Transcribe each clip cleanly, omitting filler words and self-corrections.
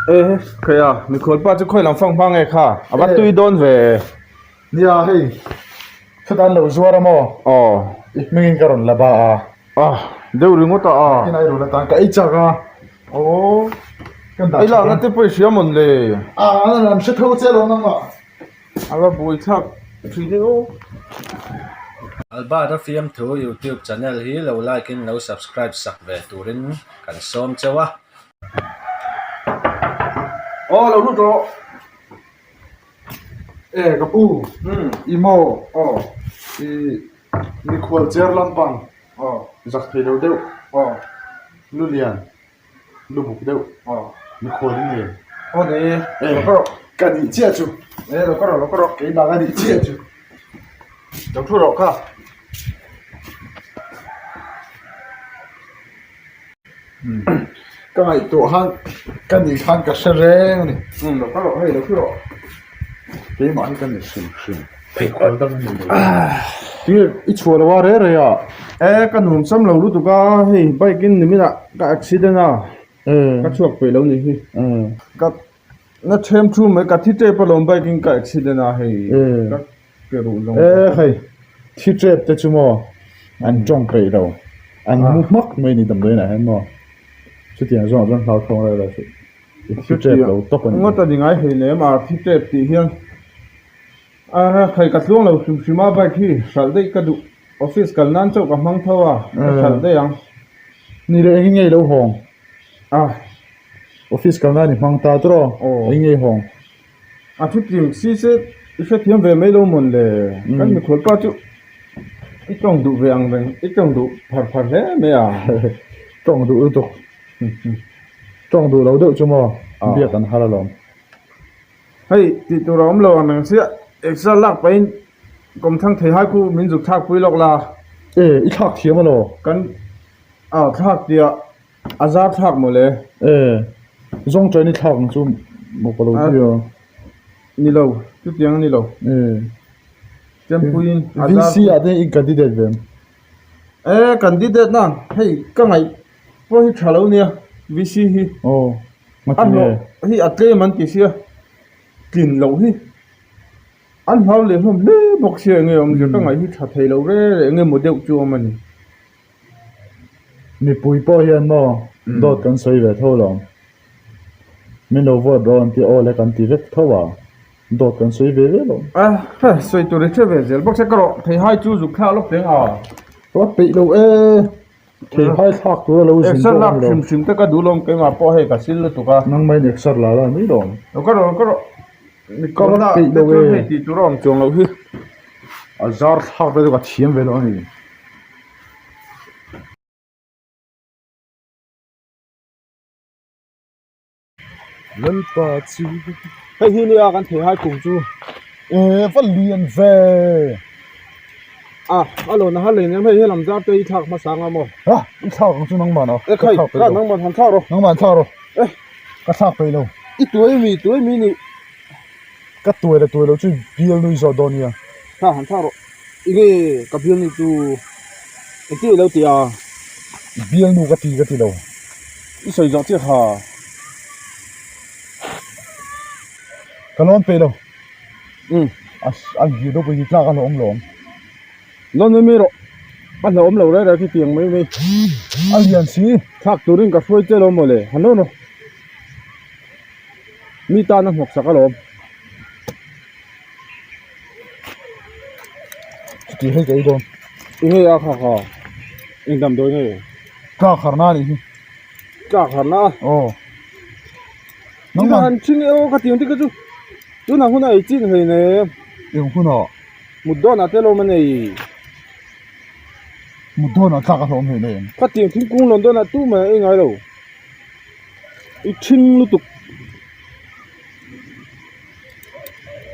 ê kìa mình khốn ba chứ khơi làm phong phang nghe khá à bắt tuy đôn về nia hei sudan lo zuara mo mingin karon laba đâu đừng có ta kinai ro la tan ka ichaga ồ kan da ấy là nó tiếp bây giờ mình lề ana lam se tho che lo na ma à là bùi thắc thì đâu Alba Film thu YouTube channel hi lo like in lo subscribe sak ve turin kan som chewa lâu lúc đó kapu imo i ni khwal cher lam pang zak thei lo deu lu lian lu buk deu ni khwal ni này ko ka ni che chu lo có rồi ke ba ga ni che chu đâu thu rồi khá ka ngai to han ka ni han ka shere ni lo có rồi hay lo thu rồi ke ma ni ka ni sim pe ko da ni ti I chua wa re re ya cái nụm xăm lâu lúc tụi ca hey bay kinh niệm là cái accident à cái chuột bị lâu này cái nó thêm chu mấy cái thiết chế bao lâu bay kinh cái accident à hey cái cái rủ lâu hay thi trep te chu mo an jong pe do an mu mak me ni dam de na hen mo chu tiang zong lao thong ra la chu thi trep lo to pan ngót ta đi ngay hey này mà thiết chế thì hiền thầy cắt luôn lâu xùm xùm bay khi sẵn đây cái đủ office cần nan châu cả mang thâu à sẵn đây à ni re nge lo hong à office ka na ni mang ta tro nge hong chút tiền xí xí ít tiền về mấy lâu muốn lệ cái mình khốn bao chú ít trong đủ về ăn về ít trong đủ phật thế mẹ à trong đủ to trong đủ lo de chu mo bia kan hala lom hay thì tụi nó lâu mình sẽ extra lạc bên cùng thằng thầy hai khu民族thác quý lộc là I thak thiam lo cái thác thì azar thác một lệ zong chai ni thak chu mo pa lo dio ni lâu chút tiếng ni lâu chân quý VC ade I candidate vem candidate na hay cái này có hi trả lâu nè VC hi anh lo hi atle man tí xia kín lâu hi anh hỏi liền hôm lê bọc xe nghe ông giờ các ngày hít thật thầy lâu đấy nghe một điều chua mình mi pui po hian mo dot kan soi ve tho lo min lo vo don ti ole kan ti vek tho wa dot kan soi ve ve lo xoay tôi đấy chơi về giờ bọc xe cọ thầy hai chú dục khao lúc tiếng wa pe lo thì hai thak tu lo em sắp lắc sim sim tất cả đủ lông cái mà po hay cả xin luôn tụi ca nang mai nek sar la ni do có rồi có đó pe lo cái thì tụi nó chuồng lâu hi azar thak ve ka thiam ve lo ni lal pa chu hay hi nè kan thầy hai cùng chú va lian ve alo na halin em hay làm ra cây thạc mà sáng mà I thak chu nang ma no cái nang mà thằng thao rồi nang ma thak ro ka thak pe lo ít tuổi mi nè ka tuai lo chu bial nui zo donia thằng thao rồi cái cái bill này chú cái lâu thì bial nu ka ti lo ít sợi gió tiếc hả kalon pe lo an gi do ko hi tla ka lo om lom nó mới rồi bắt đầu lâu đấy là cái tiếng mấy an lian si thác tụi nó cà phê chơi lâu mà lệ hắn nó mi ta nó học sắc cái lắm ti he cái don nghe khá anh đâm đôi nghe ka kharna ni cả hẳn na nang nhưng mà anh chính yêu cái tiếng thì cái chú nào hôm nay chín hơi này yung kuno một đôi nào thế lâu mà này một đôi nó thắc không hề này cái tiếng thím cung lần đó là tu mà anh nói đâu ít chín lúc tục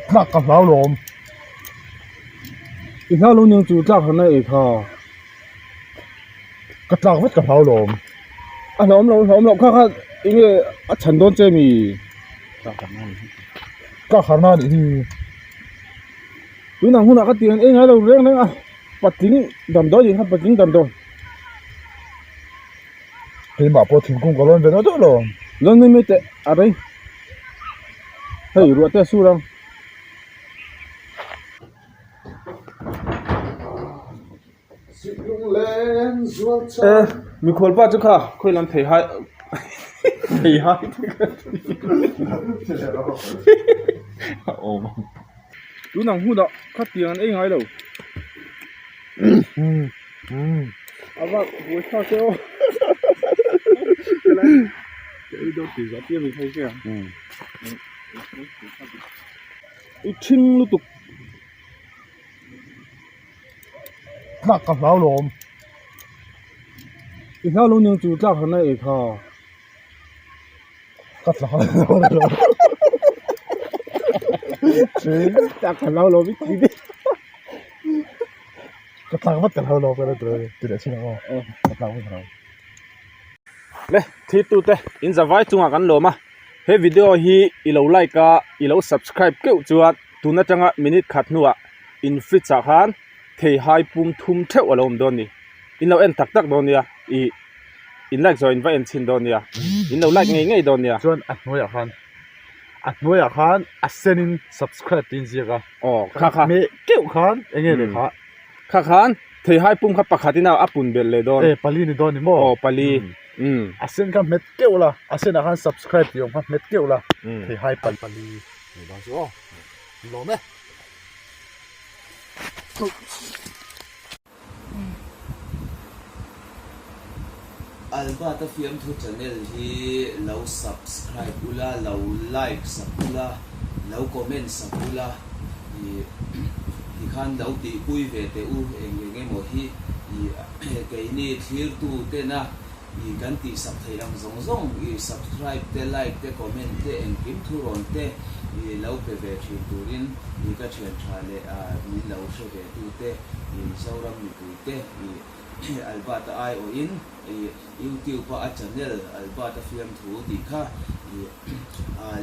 thắc cả lão lồm ít nào lúc nhưng chú chắc hẳn này khá cái thắc với cả lão lồm lộm khá 이게 전돈잼이 các khả năng thì cứ nào hôm nào cái tiền ấy ngay đầu riêng đấy bắt chính đầm đó gì bắt chính đầm đó cái mà po thìn cung có luôn về nó tốt rồi lon mi te a đây hey ruột te su rang mi khol pa chu kha khoi lam thei hai thei hai ôm lu nang hu da khát tiền anh ngay đâu à vâng vui sao chứ cái đó thì giá tiền mình thấy chưa ít chinh lúc tục nát cả lão lồm ít nào lúc nhưng chủ tác hôm nay ít ha cắt lão lồm tác cả lâu rồi biết gì đi cắt lão mất cả lão lồm cái đó từ để xin nó cắt lão mất lão le thi tu te in za vai chunga kan lo ma he video hi ilo like a ilo subscribe keu chuat tuna changa minute khat nuwa in free cha khan thei hai pum thum theu alom don ni in lo en tak tak don ya I in like join va en chin don ya in lo like ngei ngei don ya chuan at nuôi khan asenin subscribe tin gì cả kha kha me kêu khan anh nghe được hả kha khan thei hai pum kha pakhatina apun bel le don pali ni don ni mo pali asen ka met kêu la asen khan subscribe yung khan met kêu la thì hai pali ni đó số lo me Albata Film Thu channel hi lo subscribe ula lo like sakula lo comment sakula hi khan lo ti pui ve te u enge mo hi ke ni thir tu te na i kan ti sak thei ram zong zong i subscribe te like te comment te eng kim thu ron te i lo pe ve thi turin i ka chen tha le a mi lo she ve tu te i sauram mi tu te i albata ai o in YouTube pa a channel albata film thu di kha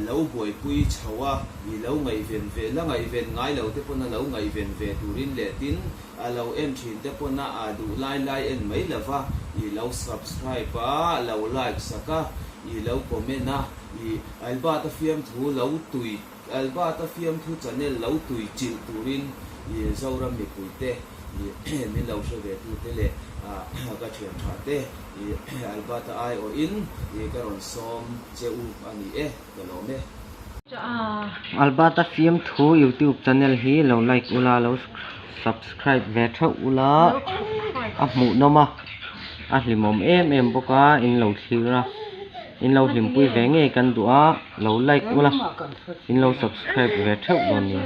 lo boi pui chawa i lo ngai ven ve la ngai ven ngai lo te pona lo ngai ven ve turin le tin a lo em thin te pona a du lai lai en mai lava i lo subscribe pa lo like saka i lo comment na i albata film thu lo tui albata film thu channel lo tui chil turin i zoram mi puite mi lo so ve tu te le ka chen tha te albata ai o in karon som cheu ani ka lo me Albata Film Thu YouTube channel hi lo like ula lo subscribe ve tho ula a mu noma a hlimom em boka in lo thira in lo hlim pui ve nge kan du'a lo like ula in lo subscribe ve tho don ni